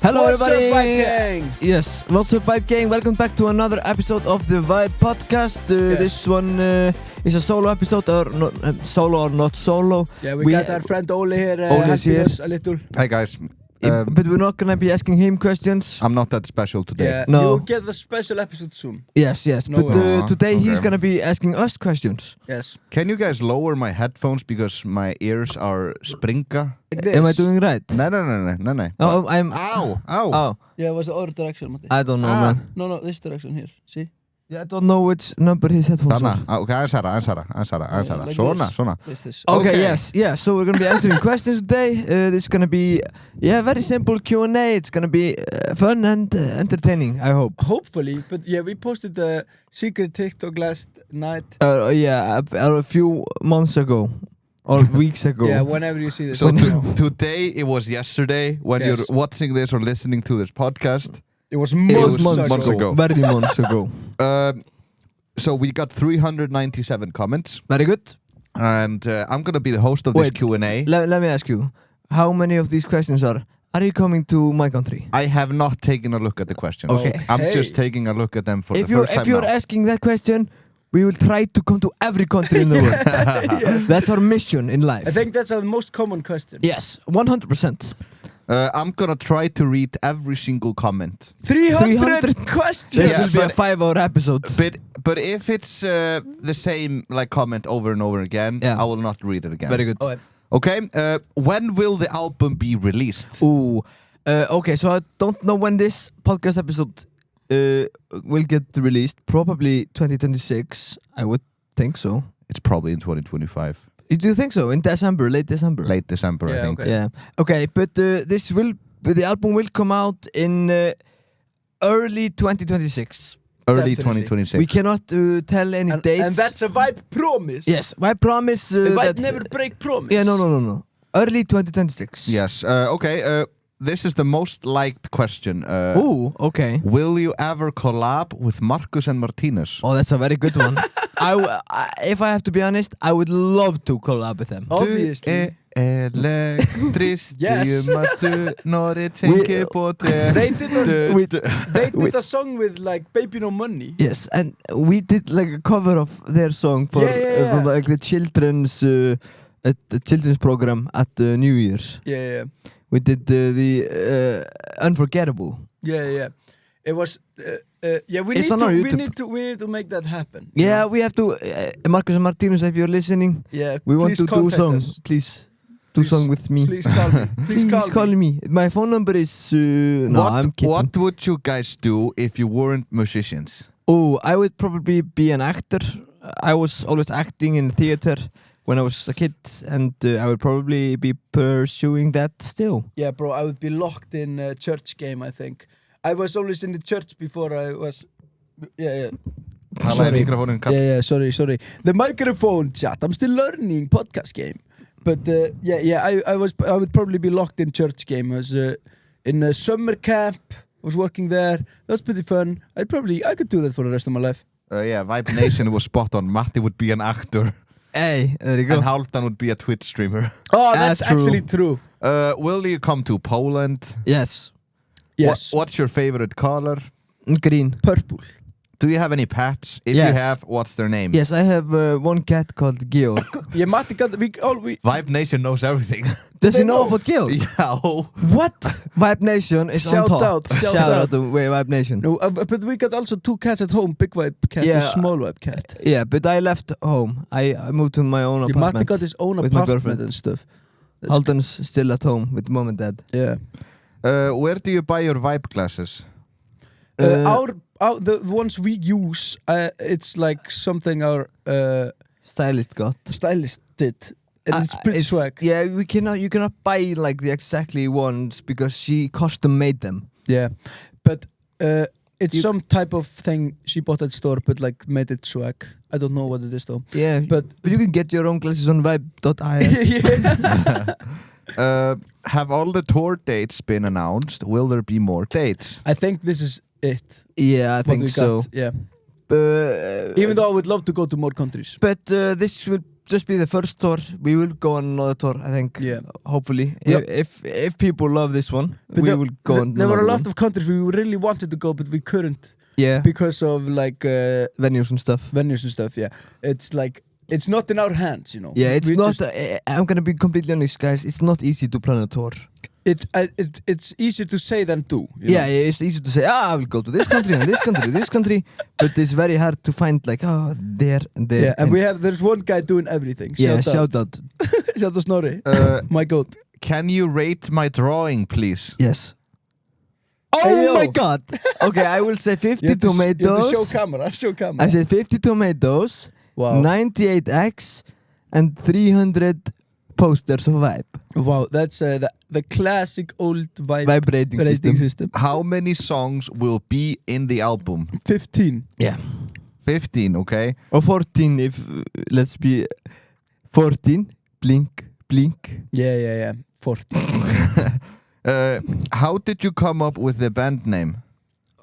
Hello everybody! What's up, Vibe Gang? Yes, what's up Vibe Gang? Welcome back to another episode of the Vibe Podcast. Yes. This one is a solo episode, or not solo or not solo. Yeah, we got our friend Ole here, Ole is helping here. us a little. Hey guys, But we're not gonna be asking him questions. I'm not that special today. Yeah, No. you'll get the special episode soon. Yes. No But worries. today he's Okay. gonna be asking us questions. Yes. Can you guys lower my headphones because my ears are springa? Like this. Am I doing right? No. Oh, I'm. Ow! Oh, Yeah, it was the other direction, Matti. I don't know, Ah. man. No, this direction here. See? Yeah, I don't know which number his headphones Þannig, are. ok, aðeins hærra. like Svona. This. Okay, Okay. yes, yeah. So we're gonna be answering questions today. This is gonna be, very simple Q&A. It's gonna be fun and entertaining, I hope. Hopefully, but yeah, we posted the secret TikTok last night. A few months ago or weeks ago. Yeah, whenever you see this. So video. today, it was yesterday, when Yes. you're watching this or listening to this podcast. It was It was months months ago. ago. Very months ago. So we got 397 comments, Very good. and I'm gonna be the host of this Wait. Q&A. Let me ask you, how many of these questions are you coming to my country? I have not taken a look at the questions. Okay. I'm Okay. just taking a look at them for If the first time if you're now. asking that question, we will try to come to every country in the world. That's our mission in life. I think that's our most common question. Yes, 100%. I'm gonna try to read every single comment. 300 This questions! Yeah, will be a but- 5-hour episode. But if it's the same comment over and over again, Yeah. I will not read it again. Very good. Oh, Okay. When will the album be released? Ooh. Okay, so I don't know when this podcast episode will get released. Probably 2026. I would think so. It's probably in 2025, Do you think so? In December, late December? late December, I Yeah, think. okay. Yeah. Okay, but the album will come out in early 2026. Early Definitely. 2026. We cannot tell any dates. And that's a Vibe promise. Yes, I promise A Vibe that... never break promise. Yeah, no. Early 2026. Yes. Okay. This is the most liked question. Ooh, okay. Will you ever collab with Marcus and Martinez? Oh, that's a very good one. If I have to be honest, I would love to collab with them. Obviously. Elektrist, Yes. når jeg tænker på det. They did a song with like Baby No Money. Yes, and we did like a cover of their song for Yeah. like the children's program at New Year's. Yeah. We did the Unforgettable. Yeah. It was we It's on our YouTube. need to make that happen. Yeah, we have to. Marcus and Martinez, if you're listening, Yeah. we want please to do contact song. us. Please do song with me. Please call me. Please call me. My phone number is. No, I'm kidding. What would you guys do if you weren't musicians? Oh, I would probably be an actor. I was always acting in theater when I was a kid, and I would probably be pursuing that still. Yeah, bro, I would be locked in a church game, I think. I was always in the church before I was... Yeah. Talaði í mikrofonin, Karl. Yeah, sorry. The microphone chat. I'm still learning podcast game. But I would probably be locked in church game. I was in a summer camp. I was working there. That was pretty fun. I could do that for the rest of my life. Yeah, Vibe Nation was spot on. Matti would be an actor. Hey, there you go. And Halfdan would be a Twitch streamer. Oh, that's That's true. actually true. Will you come to Poland? Yes, Yes. What's your favorite color? green. Purple. Do you have any pets? If Yes. you have, what's their name? Yes, I have one cat called Georg. Yeah, Matti got we Vibe Nation knows everything. Does he They know know. about Georg? Yeah. What? Vibe Nation is Shout on top. out, shout Shout out. out to Vibe Nation. No, but we got also 2 cats at home. Big Vibe cat Yeah. and small Vibe cat. Yeah, but I left home. I moved to my own Your apartment. Matti got his own with my apartment girlfriend. and stuff. That's Haldan's still at home with mom and dad. Yeah. Where do you buy your Vibe glasses? The ones we use, it's like something our Stylist got. stylist did. And it's pretty swag. Yeah, you cannot buy like the exactly ones because she custom made them. Yeah. But it's You- some type of thing she bought at store, but like made it swag. I don't know what it is though. Yeah, But but you can get your own glasses on vibe.is. Yeah. Have all the tour dates been announced? Will there be more dates? I think this is it. Yeah, I what think we so. got. Yeah. But Even though I would love to go to more countries. But this will just be the first tour. We will go on another tour, I think. Yeah. Hopefully. Yep. If people love this one, But we will go on There were a another lot one. of countries we really wanted to go, but we couldn't Yeah. because of like Venues and stuff. venues and stuff. Yeah, it's like it's not in our hands, you know. Yeah, it's We not. just- I'm gonna be completely honest, guys. It's not easy to plan a tour. It's easier to say than do. you Yeah, know? it's easy to say, I will go to this country and this country, this country, but it's very hard to find like, there and there. Yeah, and there's one guy doing everything. yeah, shout out. Shout out Snorri. My goat. Can you rate my drawing, please? Yes. Oh Hey, yo. my god. Okay, I will say 50 You have to tomatoes. show camera. Show camera. I said 50 tomatoes, wow. 98 eggs, and 300 posters of Vibe. Wow, that's the classic old Vibrating rating system. system. How many songs will be in the album? 15. Yeah. 15, okay? Or 14 if, let's be 14. Blink, blink. Yeah. 40. How did you come up with the band name?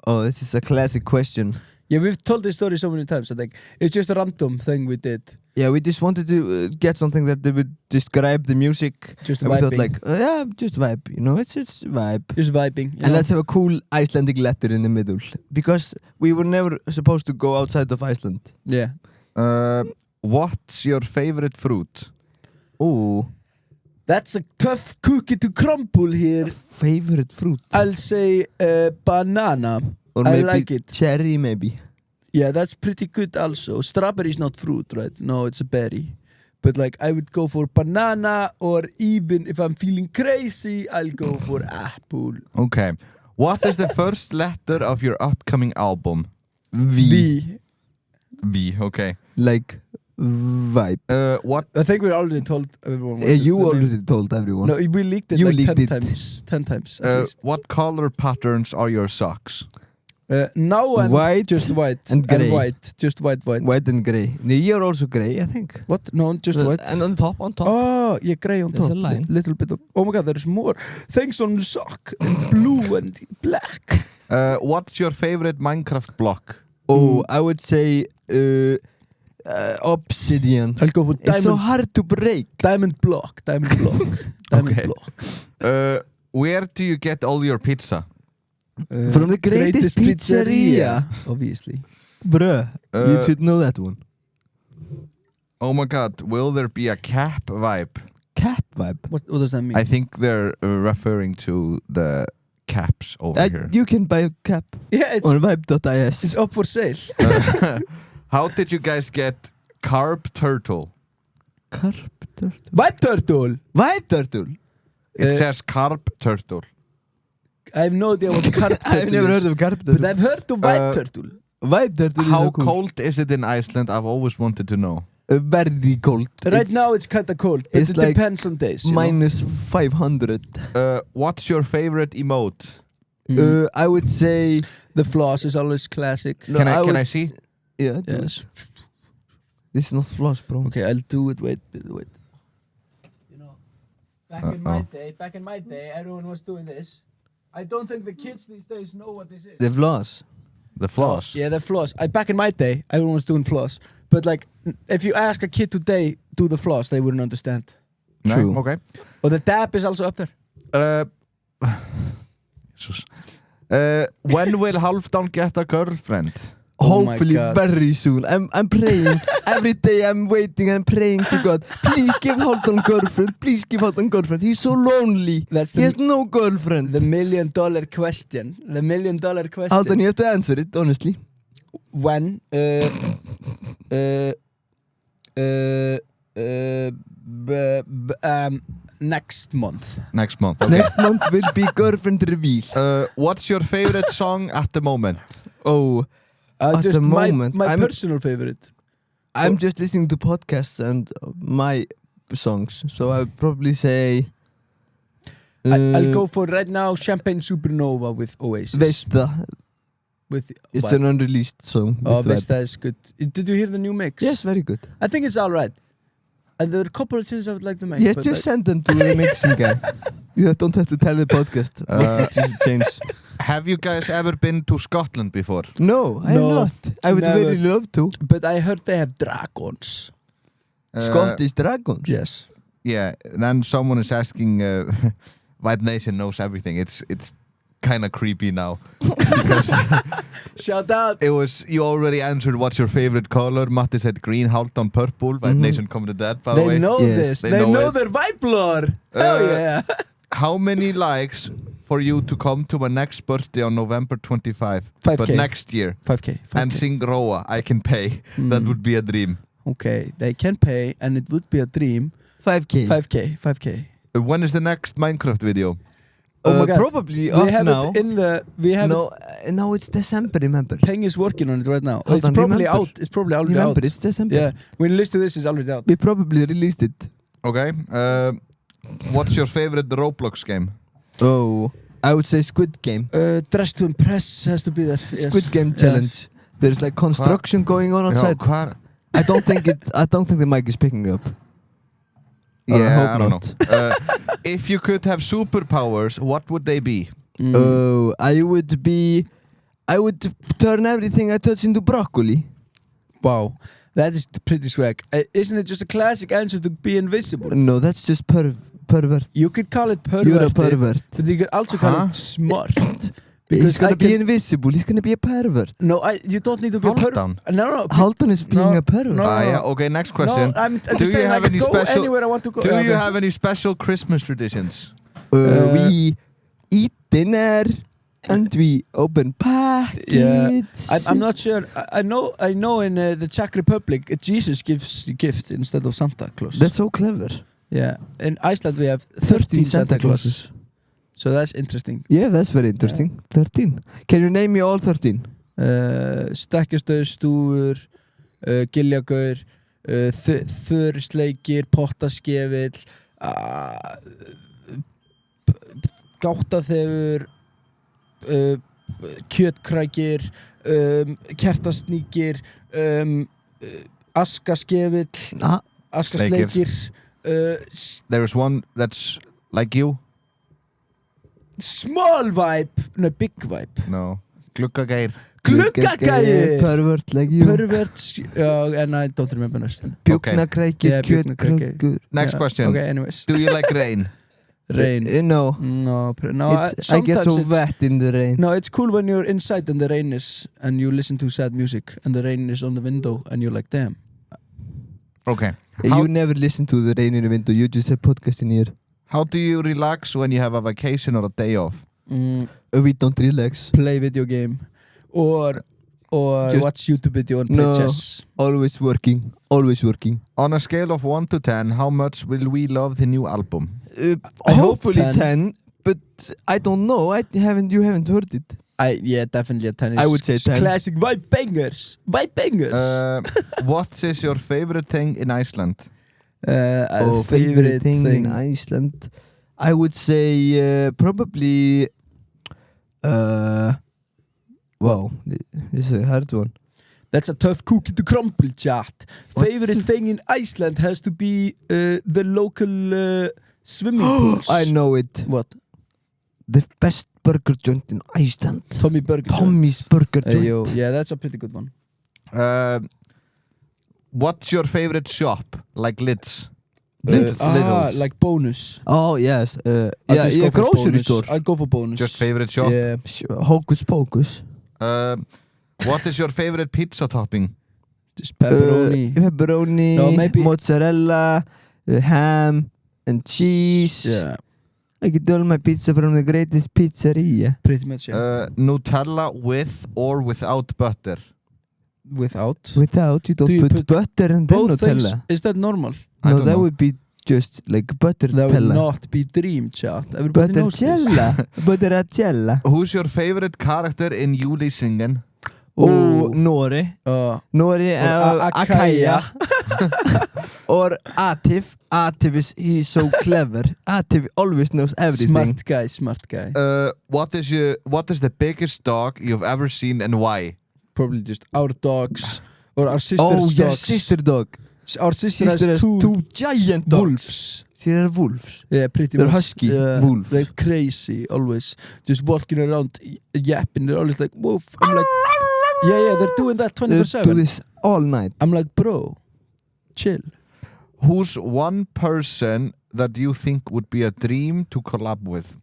Oh, this is a classic question. Yeah, we've told this story so many times. I think it's just a random thing we did. Yeah, we just wanted to get something that would describe the music. Just And we thought vibing. like, yeah, just vibe, you know, it's vibe. Just vibing. you And know? let's have a cool Icelandic letter in the middle. Because we were never supposed to go outside of Iceland. Yeah. What's your favorite fruit? Oh, That's a tough cookie to crumble here. favorite fruit. I'll say banana. Or I maybe like it. cherry, maybe. Yeah, that's pretty good also. Strawberry is not fruit, right? No, it's a berry. But like I would go for banana, or even if I'm feeling crazy, I'll go for apple. Okay. What is the first letter of your upcoming album? V. V, okay. Like vibe. What? I think we already told everyone. what You the name- already told everyone. No, we leaked it You like leaked 10 it. times. 10 times at least. What color patterns are your socks? Now I'm White just white and grey. white, just white. White and grey. No, you're also grey, I think. What? No, just white. And on top. Oh, yeah, grey on There's top. a line. Little bit of. Oh my God, there's more things on the sock. And blue and black. What's your favorite Minecraft block? Oh, I would say obsidian. I'll go for It's so diamond. hard to break. Diamond block. Diamond Okay. block. Where do you get all your pizza? From the greatest pizzeria. Obviously. Bruh, you should know that one. Oh my god, will there be a cap vibe? Cap vibe. What does that mean? I think they're referring to the caps over here. You can buy a cap Yeah, it's on vibe.is. up for sale. How did you guys get carp turtle? Carp turtle. Vibe turtle. Vibe turtle. It says carp turtle. I have no idea what carp turtle I've never is. heard of carp But turtle. I've heard of vibe Uh, turtle. Vibe turtle is How so cool. cold is it in Iceland? I've always wanted to know. Very cold. Right now it's kind of cold, but it's it like depends on days. you know? minus 500. What's your favorite emote? I would say. The floss is always classic. No, Can I would see? Yeah. do Yes. it. This is not floss, bro. Okay, I'll do it. Wait. You know, back in my day, everyone was doing this. I don't think the kids these days know what this is. The floss. The floss. Yeah, the floss. Back in my day, everyone was doing floss. But like, if you ask a kid today do the floss, they wouldn't understand. No? True. Okay. Or the dab is also up there. Jesus. When will Halfdan get a girlfriend? Oh my Hopefully God. very soon. I'm praying. Every day I'm waiting and praying to God. Please give Halton girlfriend. Please give Halton girlfriend. He's so lonely. That's He has no girlfriend. the $1 million question. The $1 million question. Halton, you have to answer it, honestly. When? Next month. Next month. Okay. Next month will be girlfriend reveal. What's your favorite song at the moment? Oh, At Just the moment, my I'm- personal favorite. I'm just listening to podcasts and my songs. So I would probably say... I'll go for right now Champagne Supernova with Oasis. Vesta. With It's what? an unreleased song. Oh, with Vibe. Vesta is good. Did you hear the new mix? Yes, very good. I think it's alright. And there are a couple of things I would like to make. Yes, but just send them to the mixing guy. You don't have to tell the podcast. What did you change? Have you guys ever been to Scotland before? No, I am No, not. I would never. really love to. But I heard they have dragons. Scottish Dragons. Yes. Yeah, then someone is asking, Vibe Nation knows everything. It's kind of creepy now. Because Shout out. you already answered what's your favorite color. Matti said green, Halton purple. Vibe Nation commented that, by the They way. know Yes. this. They They know know it. their vibe lore. Hell yeah. How many likes for you to come to my next birthday on November 25? 5K. But next year. 5K. And sing Roa, I can pay. That would be a dream. Okay, they can pay and it would be a dream. 5K. 5K. When is the next Minecraft video? Oh my God. Probably We up have now. it in the. We have No, it. no, it's December, remember. Peng is working on it right now. Hold It's on, probably remember. out. It's probably already Remember, out. it's December. Yeah, when you listen to this, it's already out. We probably released it. Okay. What's your favorite Roblox game? Oh, I would say Squid Game. Dress to Impress has to be there. Yes. Squid Game challenge. There's like construction going on outside. hvar? I don't think the mic is picking up. Yeah, I don't hope know. If you could have superpowers, what would they be? Oh, I would turn everything I touch into broccoli. Wow, that is pretty swag. Isn't it just a classic answer to be invisible? No, that's just pervert. You could call it pervert. You're a pervert. But you could also call Huh? it smart. He's gonna I be can- invisible. He's gonna be a pervert. No, you don't need to be a pervert. Haldan. No. Halton is being No, a pervert. no. Yeah, okay, next question. No, I'm Do just you saying have I any can go special- anywhere I want to go. Do you Okay. have any special Christmas traditions? We eat dinner and we open packets. I'm not sure. I know in the Czech Republic, Jesus gives you gift instead of Santa Claus. That's so clever. Yeah. In Iceland we have 13 Santa Clauses. So that's interesting. Yeah, that's very interesting. 13. Can you name me all 13? Stekkjastöð, stúfur, Giljagaur, Þurisleikir, Pottaskefill, Gáttaþefur, Kjötkrækir, Kertasníkir, Askaskefill, Askasleikir, There's one that's like you? Small vibe, no big vibe. No. Gluggageir. Gluggagæi, Pervert like you. pervert, and I don't remember next. Bjúknakrækir, Yeah, bjúgnakrækir. kjötkrækur. Next question. Okay, anyways. Do you like rain? Rain. No. No, I get so sometimes wet in the rain. No, it's cool when you're inside and the rain is, and you listen to sad music, and the rain is on the window, and you're like, damn. Okay. How, You never listen to the rain in the window. You just have podcast in here. how do you relax when you have a vacation or a day off? We don't relax. Play video game, or Just- watch YouTube video and play No. chess. Always working. Always working. On a scale of 1 to 10, how much will we love the new album? I hope Hopefully 10. 10, but I don't know. You haven't heard it. Yeah, definitely a 10. I would say 10. Classic vibe bangers. Vibe bangers. What is your favorite thing in Iceland? Favorite thing in Iceland. I would say probably. Wow, this is a hard one. That's a tough cookie to crumble, chat. Favorite thing in Iceland has to be the local swimming pools. I know it. What? The best burger joint in Iceland. Tommy Burger. Tommy's Burger Hey, Joint. yo. Yeah, that's a pretty good one. What's your favorite shop? Like Lids? Lids. Like bonus. Oh yes. I'll Yeah, just go for grocery bonus. store. I'll go for bonus. Just favorite shop? Yeah. Hocus Pocus. What is your favorite pizza topping? Just pepperoni. Pepperoni. No, maybe- Mozzarella, ham, and cheese. Yeah, I get all my pizza from the greatest pizzeria. pretty much. Yeah. Nutella with or without butter? Without. Without, you don't Do you put put butter and then Both things. Nutella. Is that normal? I No, don't that know. would be just like butter That would Nutella. not be dream, chat. Everybody knows this. Buttercella. Buttercella. Who's your favorite character in Juli Singen? Oh, Nori. Nori Akaya. Or Atif. Atif he's so clever. Atif always knows everything. Smart guy. What is the biggest dog you've ever seen and why? Probably just our dogs or our sister's Oh dogs. yes, sister dog. Our sister Sister has two giant dogs. wolves. They're wolves. Yeah, pretty They're much. husky Yeah, wolves. They're crazy, always. Just walking around yapping. They're always like, woof. I'm like, yeah, they're doing that They do 24/7. this all night. I'm like, bro, chill. Who's one person that you think would be a dream to collab with?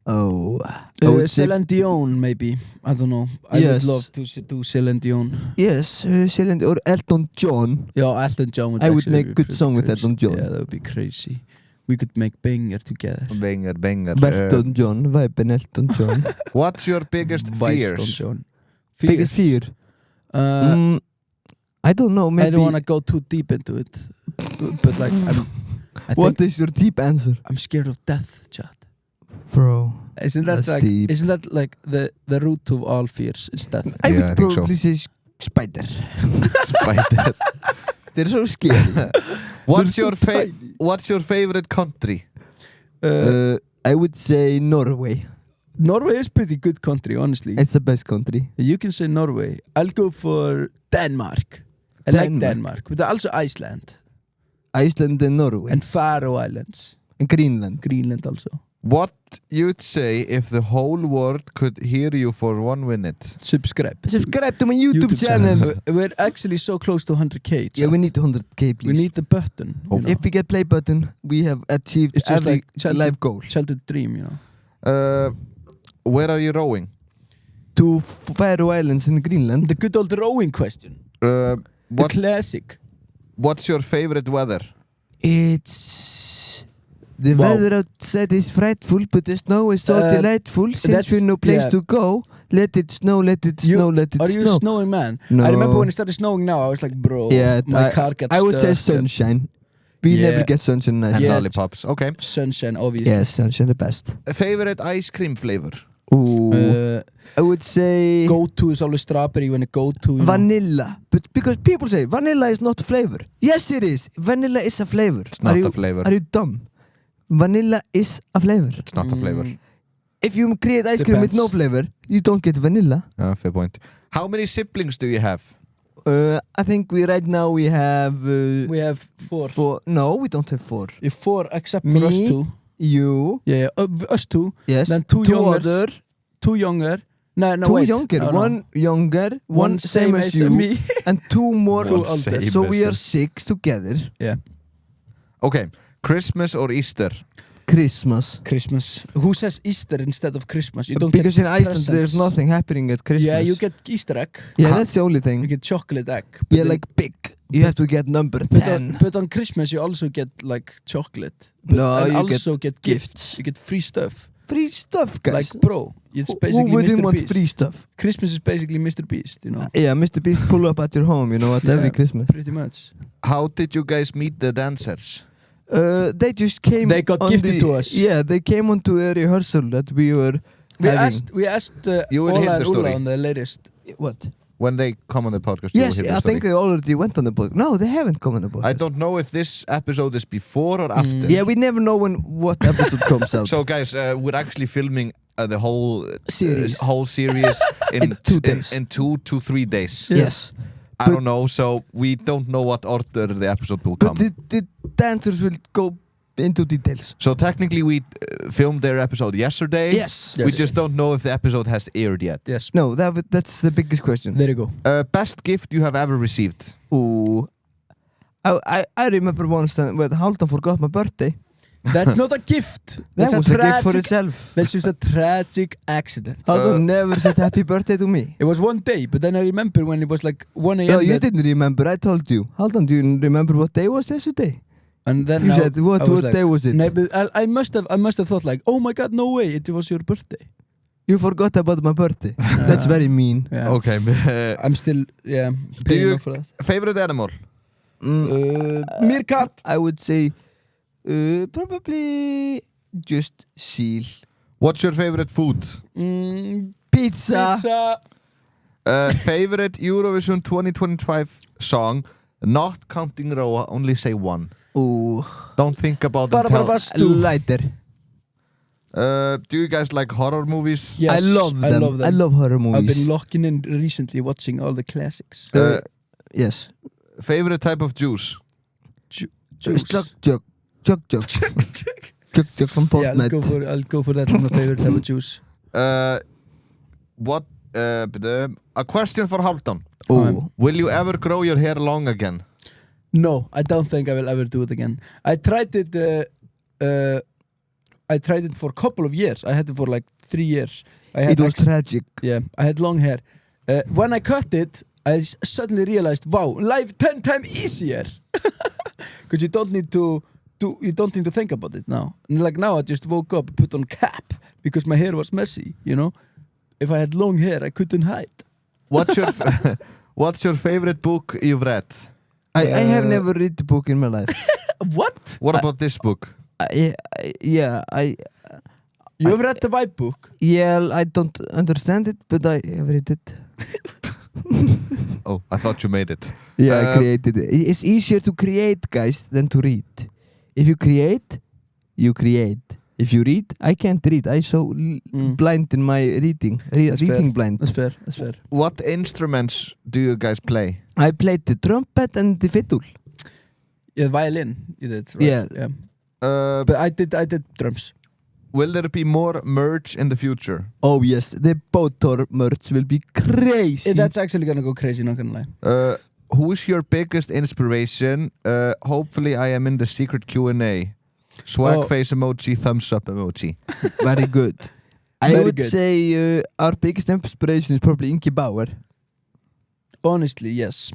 Oh, I would say Celine Dion, maybe. I don't know. I Yes. would love to do Celine Dion. yes, Celine or Elton John. Yeah, Elton John would I would actually make be good pretty song with crazy. Elton John. Yeah, that would be crazy. We could make banger together. Banger. Elton John, viben Elton John. What's your biggest Elton fears? John. Biggest fear? I don't know. Maybe. I don't want to go too deep into it, but like, I What think is your deep answer, I'm scared of death, Chad. bro? Isn't that That's like? deep. Isn't that like the root of all fears? Is death? I Yeah, I would think so. probably say spider. Spider. They're so scary. What's They're your so tiny. What's your favorite country? I would say Norway. Norway is pretty good country, honestly. It's the best country. You can say Norway. I'll go for Denmark. I like Denmark. Denmark, but also Iceland Iceland and Norway. and Faroe Islands, And Greenland. Greenland also. What you'd say if the whole world could hear you for 1 minute? Subscribe. Subscribe to my YouTube channel. We're actually so close to 100k. Yeah, we need 100k, please. We need the button. you know. If we get play button, we have achieved It's just every like childhood- life goal. childhood dream, you know. Where are you rowing? To Faroe Islands in Greenland. The good old rowing question. The classic. What's your favorite weather? It's... The Wow. weather outside is frightful, but the snow is so delightful. Since that's- we've no place yeah. to go, let it snow, let it snow, let it Are you a snow. snowing man? No. I remember when it started snowing now, I was like, bro, Yeah, my car gets I would say stuck. sunshine. We Yeah. never get sunshine in And Iceland. Yeah. lollipops. Okay. Sunshine, obviously. Yes, sunshine the best. Favorite ice cream flavor? Ooh. I would say Go-to is always strawberry when a go-to. you know. vanilla. But because people say vanilla is not a flavor. Yes, it is. Vanilla is a flavor. It's not are you, a flavor. Are you dumb? Vanilla is a flavor. It's not a flavor. If you create ice cream with no Depends. flavor, you don't get vanilla. Fair point. How many siblings do you have? I think right now we have We have four. four. No, we don't have four. If four except Me, for us two. You, Yeah, us two. yes. Then two younger. other, Two younger. No, two wait. younger. No, no. One younger, one same as you, me. and two more One older. same So as we are us. 6 together. Okay. Christmas or Easter? Christmas. Christmas. Who says Easter instead of Christmas? You don't Because get in Iceland presents. there's nothing happening at Christmas. Yeah, you get Easter egg. Yeah, Huh? that's the only You thing. get chocolate egg. Yeah, then- like big. You have to get number 10. but on Christmas you also get like chocolate. No, and you also get gifts. gifts. You get free stuff. Free stuff, guys. Like bro, it's Who basically wouldn't Mr. want Beast. free stuff? Christmas is basically Mr. Beast, you know. Yeah, Mr. Beast pull up at your home, you know, at Yeah. every Christmas. Pretty much. How did you guys meet the dancers? They just came. They got on gifted to us. Yeah, they came onto a rehearsal that we were having. We asked You will hear Ola the and Ulla story. on the latest. What? When they come on the podcast, you will Yes, hear the I think story. they already went on the podcast. No, they haven't come on the podcast. I don't know if this episode is before or after. Yeah, we never know what episode comes out. So guys, we're actually filming the whole Series. in 2 days. in 2 to 3 days. Yes. I don't know, so we don't know what order the episode will come. But the dancers will go into details. So technically, we filmed their episode yesterday. Yes. We just don't know if the episode has aired yet. Yes. No, that's the biggest question. There you go. Best gift you have ever received? Ooh. I remember once when Haldan forgot my birthday. That's not a gift. That That's was a gift for itself. That's just a tragic accident. Haldan never said happy birthday to me. It was one day, but then I remember when it was like 1 a.m. No, you that- didn't remember. I told you. Haldan, do you remember what day was yesterday? And then You now said, what I was day was it? No, but I must have thought like, oh my god, no way, it was your birthday. You forgot about my birthday. That's very mean. Yeah. Okay. I'm still Do paying you up for that. favorite animal? Meerkat. I would say probably just seal. What's your favorite food? Pizza. Pizza. Favorite Eurovision 2025 song? Not counting Roa, only say one. Ooh. Don't think about them. Tell. Barbabastu. Lighter. Do you guys like horror movies? Yes, I love them. I love horror I've movies. been locking in recently watching all the classics. Yes. Favorite type of juice? Juice. Slug jug. Jug jug. Jug jug from Yeah, Fortnite. I'll go for that. My favorite type of juice. What? A question for Haldan. Oh. Will you ever grow your hair long again? No, I don't think I will ever do it again. I tried it for a couple of years. I had it for like 3 years. It was tragic. Yeah, I had long hair. When I cut it, I suddenly realized, wow, life 10 times easier. Because you don't need to think about it now. And like now, I just woke up, put on cap because my hair was messy. You know, if I had long hair, I couldn't hide. What's your favorite book you've read? I have never read the book in my life. What? What about this book? You have read the Vibe book? Yeah, I don't understand it, but I have read it. Oh, I thought you made it. Yeah, I created it. It's easier to create, guys, than to read. If you create, you create. If you read, I can't read. I'm so blind in my reading. Reading blind. That's fair. What instruments do you guys play? I played the trumpet and the fiddle. Yeah, violin. You did, right? Yeah. But I did drums. Will there be more merch in the future? Oh yes, the Botor merch will be crazy. That's actually gonna go crazy, not gonna lie. Who's your biggest inspiration? Hopefully I am in the secret Q&A. Swag face emoji, thumbs up emoji. Very good. I would say our biggest inspiration is probably Ingi Bauer. Honestly, yes.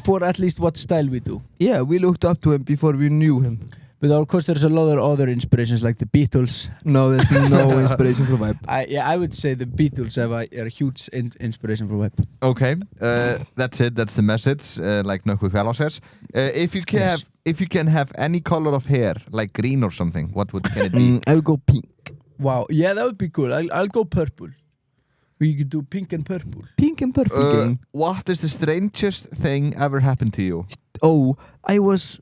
For at least what style we do. Yeah, we looked up to him before we knew him. But of course there's a lot of other inspirations like the Beatles. No, there's no inspiration for Vibe. I would say the Beatles are a huge inspiration for Vibe. Okay, that's it. That's the message. Like Nökkvi Fjallar says. If you can have any color of hair, like green or something, what can it be? I would go pink. Wow, yeah, that would be cool. I'll go purple. We could do pink and purple. Pink and purple gang. What is the strangest thing ever happened to you? Oh, I was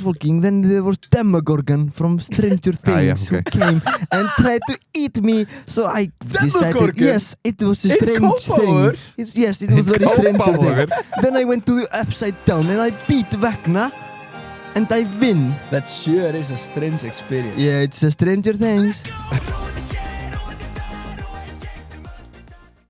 walking, then there was Demogorgon from Stranger Things who came and tried to eat me, so I decided, yes, it was a strange thing. Yes, it was very strange thing. Then I went to the upside down and I beat Vecna and I win. That sure is a strange experience. Yeah, it's a Stranger Things.